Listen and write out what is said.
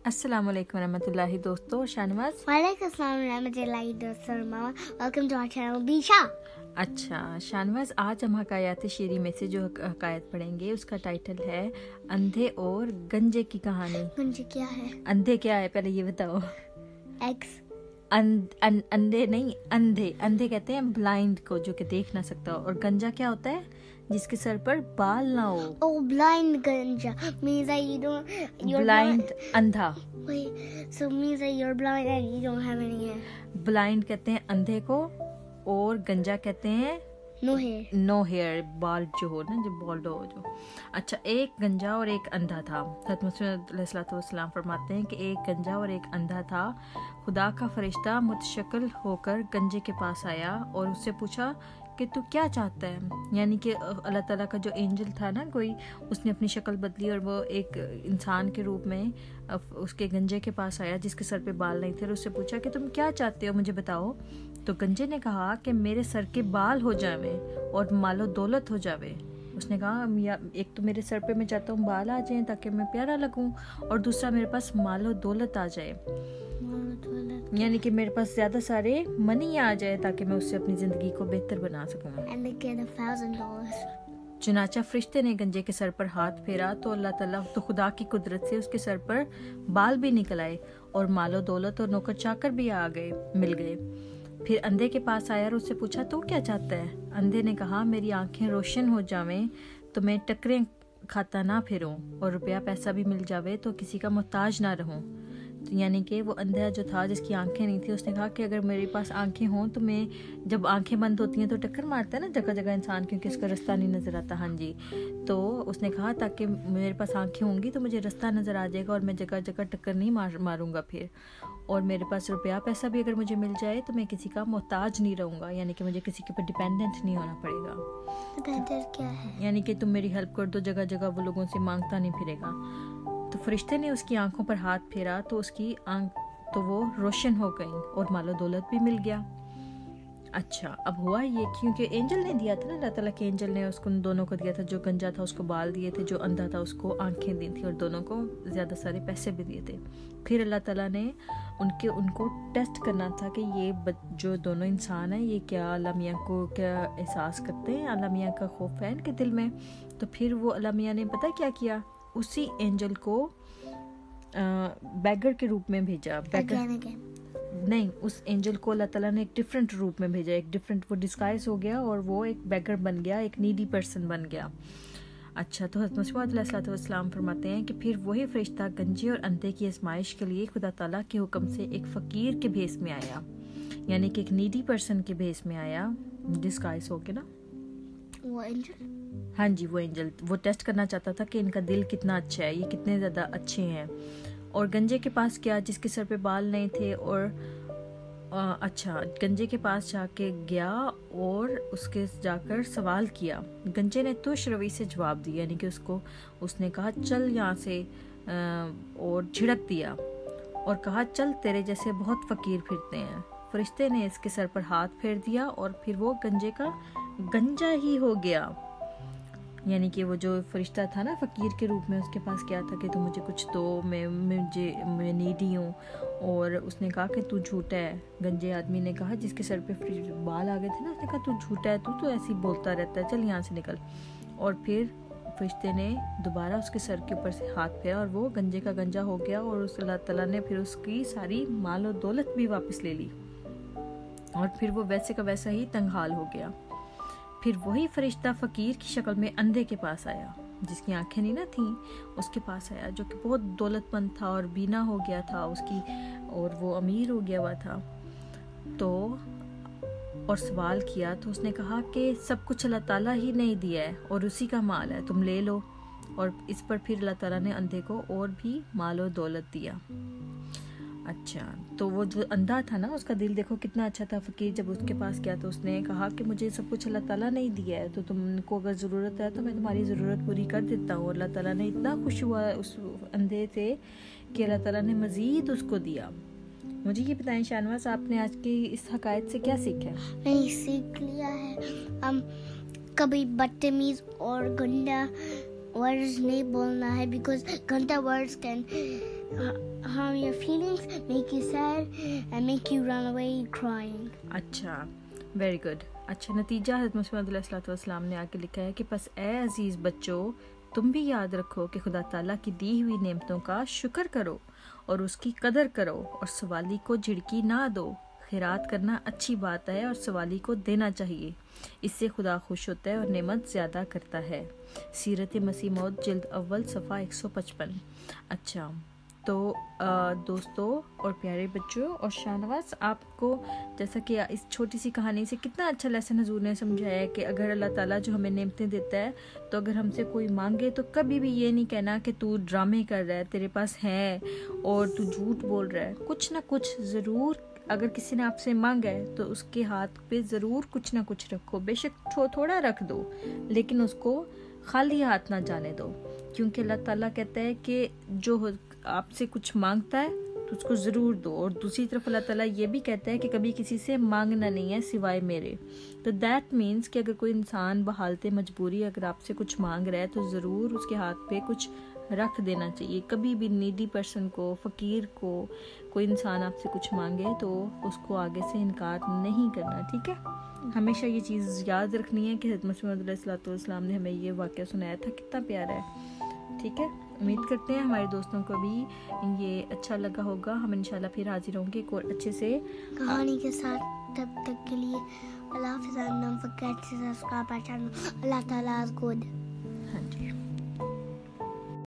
अस्सलाम वालेकुम रहमतुल्लाहि दोस्तों. शाहनवाज. वालेकुम अस्सलाम रहमतुल्लाहि दोस्तों. मामा वेलकम टू आवर चैनल बीशा. अच्छा शाहनवाज, आज हम हकायत शेरी में से जो हकायत पढ़ेंगे उसका टाइटल है अंधे और गंजे की कहानी. गंजे क्या है? अंधे क्या है पहले ये बताओ. एग्स. अंधे नहीं, अंधे. अंधे कहते हैं ब्लाइंड को, जो कि देख ना सकता हो. और गंजा क्या होता है? जिसके सर पर बाल ना हो. Oh, blind ganja means that you're blind अंधा. Wait, so means that you're blind and you don't have any hair. Blind कहते हैं अंधे को, और गंजा कहते हैं No hair. नो हेयर, बाल जो हो ना, जो बाल्ड हो जो. अच्छा, एक गंजा और एक अंधा था. हज़रत मुहम्मद अलैहिस्सलाम फरमाते हैं कि एक गंजा और एक अंधा था. खुदा का फरिश्ता मुतशक्किल होकर गंजे के पास आया और उससे पूछा कि तू क्या चाहता है. यानी कि अल्लाह ताला का जो एंजल था ना कोई, उसने अपनी शक्ल बदली और वो एक इंसान के रूप में उसके गंजे के पास आया जिसके सर पे बाल नहीं थे, और उससे पूछा कि तुम क्या चाहते हो, मुझे बताओ. तो गंजे ने कहा कि मेरे सर के बाल हो जावे और मालो दौलत हो जावे. उसने कहा एक तो मेरे सर पे मैं चाहता हूँ बाल आ जाएं ताकि मैं प्यारा लगूं, और दूसरा मेरे पास मालो दौलत आ जाए, यानी कि मेरे पास ज्यादा सारे मनी आ जाए ताकि मैं उससे अपनी जिंदगी को बेहतर बना सकूं. And they get $1,000. चुनाचा फरिश्ते ने गंजे के सर पर हाथ फेरा तो अल्लाह ताला तो खुदा की कुदरत से उसके सर पर बाल भी निकल आए और मालो दौलत और नौकर चाकर भी मिल गए. फिर अंधे के पास आया और उससे पूछा तू क्या चाहता है. अंधे ने कहा मेरी आंखें रोशन हो जावें तो मैं टकरें खाता ना फिरूं, और रुपया पैसा भी मिल जावे तो किसी का मोहताज ना रहूं. तो यानी कि वो अंधा जो था जिसकी आंखें नहीं थी, उसने कहा कि अगर मेरे पास आंखें हों तो मैं, जब आंखें बंद होती हैं तो टक्कर मारता है ना जगह जगह इंसान, क्योंकि उसका रास्ता नहीं नज़र आता. हाँ जी. तो उसने कहा ताकि मेरे पास आंखें होंगी तो मुझे रास्ता नज़र आ जाएगा और मैं जगह जगह टक्कर नहीं मारूंगा फिर, और मेरे पास रुपया पैसा भी अगर मुझे मिल जाए तो मैं किसी का मोहताज नहीं रहूँगा, यानी कि मुझे किसी के ऊपर डिपेंडेंट नहीं होना पड़ेगा. डिपेंडेंट क्या है? यानी कि तुम मेरी हेल्प कर दो, जगह जगह वो लोगों से मांगता नहीं फिरेगा. तो फरिश्ते ने उसकी आंखों पर हाथ फेरा तो उसकी आंख तो वो रोशन हो गई और मालो दौलत भी मिल गया. अच्छा, अब हुआ ये क्योंकि एंजल ने दिया था ना, अल्लाह ताला के एंजल ने उसको दोनों को दिया था. जो गंजा था उसको बाल दिए थे, जो अंधा था उसको आंखें दी थी, और दोनों को ज़्यादा सारे पैसे भी दिए थे. फिर अल्लाह ताला ने उनको टेस्ट करना था कि ये जो दोनों इंसान हैं ये क्या अल्लाह मियाँ को क्या एहसास करते हैं, अल्लाह मियाँ का खौफ है इनके दिल में. तो फिर वो अल्लाह मियाँ ने पता क्या किया, उसी एंजल को बैगर के रूप में भेजा. नहीं, उस एंजल को अल्लाह ताला ने एक डिफरेंट रूप में भेजा, एक डिफरेंट, वो डिस्गाइज हो गया और वो एक बैगर बन गया, एक नीडी पर्सन बन गया. अच्छा, तो हज़रत मुहम्मद अलैहिस्सलाम फरमाते हैं कि फिर वही फरिश्ता गंजे और अंधे की आजमाइश के लिए खुदा ताला के हुक्म से एक फ़कीर के भेस में आया, यानी कि एक नीडी पर्सन के भेस में आया, डिस्गाइज हो गया ना वो एंजल. हाँ जी, वो एंजल वो टेस्ट करना चाहता था कि इनका दिल कितना अच्छा है, ये कितने ज़्यादा अच्छे हैं. और गंजे के पास गया जिसके सर पे बाल नहीं थे, और अच्छा, गंजे के पास जाके गया और उसके जाकर सवाल किया. गंजे ने तुश रवि से जवाब दिया, यानी कि उसने कहा चल यहाँ से, और झिड़क दिया और कहा चल तेरे जैसे बहुत फ़कीर फिरते हैं. फरिश्ते ने इसके सर पर हाथ फेर दिया और फिर वो गंजे का गंजा ही हो गया. यानी कि वो जो फरिश्ता था ना फ़कीर के रूप में, उसके पास क्या था कि तू मुझे कुछ दो, मैं नीडी हूँ, और उसने कहा कि तू झूठा है. गंजे आदमी ने कहा जिसके सर पे बाल आ गए थे ना, उसने कहा तू झूठा है, तू तो ऐसे ही बोलता रहता है, चल यहाँ से निकल. और फिर फरिश्ते ने दोबारा उसके सर के ऊपर से हाथ फेरा और वो गंजे का गंजा हो गया, और उस अल्लाह ताला ने फिर उसकी सारी माल और दौलत भी वापस ले ली, और फिर वो वैसे का वैसा ही तंगहाल हो गया. फिर वही फरिश्ता फ़कीर की शक्ल में अंधे के पास आया जिसकी आंखें नहीं ना थी, उसके पास आया, जो कि बहुत दौलतमंद था और बीना हो गया था उसकी, और वो अमीर हो गया हुआ था. तो और सवाल किया तो उसने कहा कि सब कुछ अल्लाह ताला ही नहीं दिया है और उसी का माल है, तुम ले लो. और इस पर फिर अल्लाह ताला ने अंधे को और भी माल और दौलत दिया. अच्छा, तो वो जो अंधा था ना, उसका दिल देखो कितना अच्छा था. फ़कीर जब उसके पास गया तो उसने कहा कि मुझे सब कुछ अल्लाह ताला नहीं दिया है, तो तुमको अगर ज़रूरत है तो मैं तुम्हारी ज़रूरत पूरी कर देता हूँ. अल्लाह ताला ने इतना खुश हुआ उस अंधे से कि अल्लाह ताला ने मज़ीद उसको दिया. मुझे ये बताएं शाहनवाज, आपने आज की इस हकायत से क्या सीखा? नहीं, सीख लिया है कभी बदतमीज़ और गंदा वर्ड्स नहीं बोलना है, बिकॉज गंदा words can harm your feelings, make you sad, and make you run away crying. अच्छा, वेरी गुड. अच्छा, नतीजा हज़रत मसीह मौऊद अलैहिस्सलाम ने आके लिखा है कि बस ए अजीज़ बच्चों, तुम भी याद रखो कि खुदा ताला की दी हुई नेमतों का शुक्र करो और उसकी कदर करो और सवाली को झिड़की ना दो. खैरात करना अच्छी बात है और सवाली को देना चाहिए, इससे खुदा खुश होता है और नेमत ज़्यादा करता है. सीरत मसीह मौद जिल्द अव्वल सफ़ा 155. अच्छा, तो दोस्तों और प्यारे बच्चों और शाहनवाज, आपको जैसा कि इस छोटी सी कहानी से कितना अच्छा लेसन हजूर ने समझाया है कि अगर अल्लाह ताला जो हमें नेमतें देता है, तो अगर हमसे कोई मांगे तो कभी भी ये नहीं कहना कि तू ड्रामे कर रहा है, तेरे पास है और तू झूठ बोल रहा है. कुछ ना कुछ ज़रूर, अगर किसी ने आपसे मांगा है तो उसके हाथ पे ज़रूर कुछ ना कुछ रखो. बेशक थोड़ा रख दो, लेकिन उसको खाली हाथ ना जाने दो, क्योंकि अल्लाह ताला कहता है कि जो आपसे कुछ मांगता है तो उसको ज़रूर दो. और दूसरी तरफ अल्लाह ताला ये भी कहता है कि कभी किसी से मांगना नहीं है सिवाय मेरे. तो दैट मीन्स कि अगर कोई इंसान बहालते मजबूरी अगर आपसे कुछ मांग रहा है तो ज़रूर उसके हाथ पे कुछ रख देना चाहिए. कभी भी नीडी पर्सन को, फ़कीर को, कोई इंसान आपसे कुछ मांगे तो उसको आगे से इनकार नहीं करना. ठीक है, हमेशा ये चीज़ याद रखनी है कि हज़रत मसीह मौऊद अलैहिस्सलाम ने हमें ये वाक़या सुनाया था. कितना प्यारा है. ठीक है, उम्मीद करते हैं हमारे दोस्तों को भी ये अच्छा लगा होगा. हम इंशाल्लाह फिर हाजिर होंगे एक और अच्छे से कहानी के साथ. तब तक के लिए अल्लाह हाफ़िज़. Don't forget to subscribe our channel. Allah Ta'ala is good.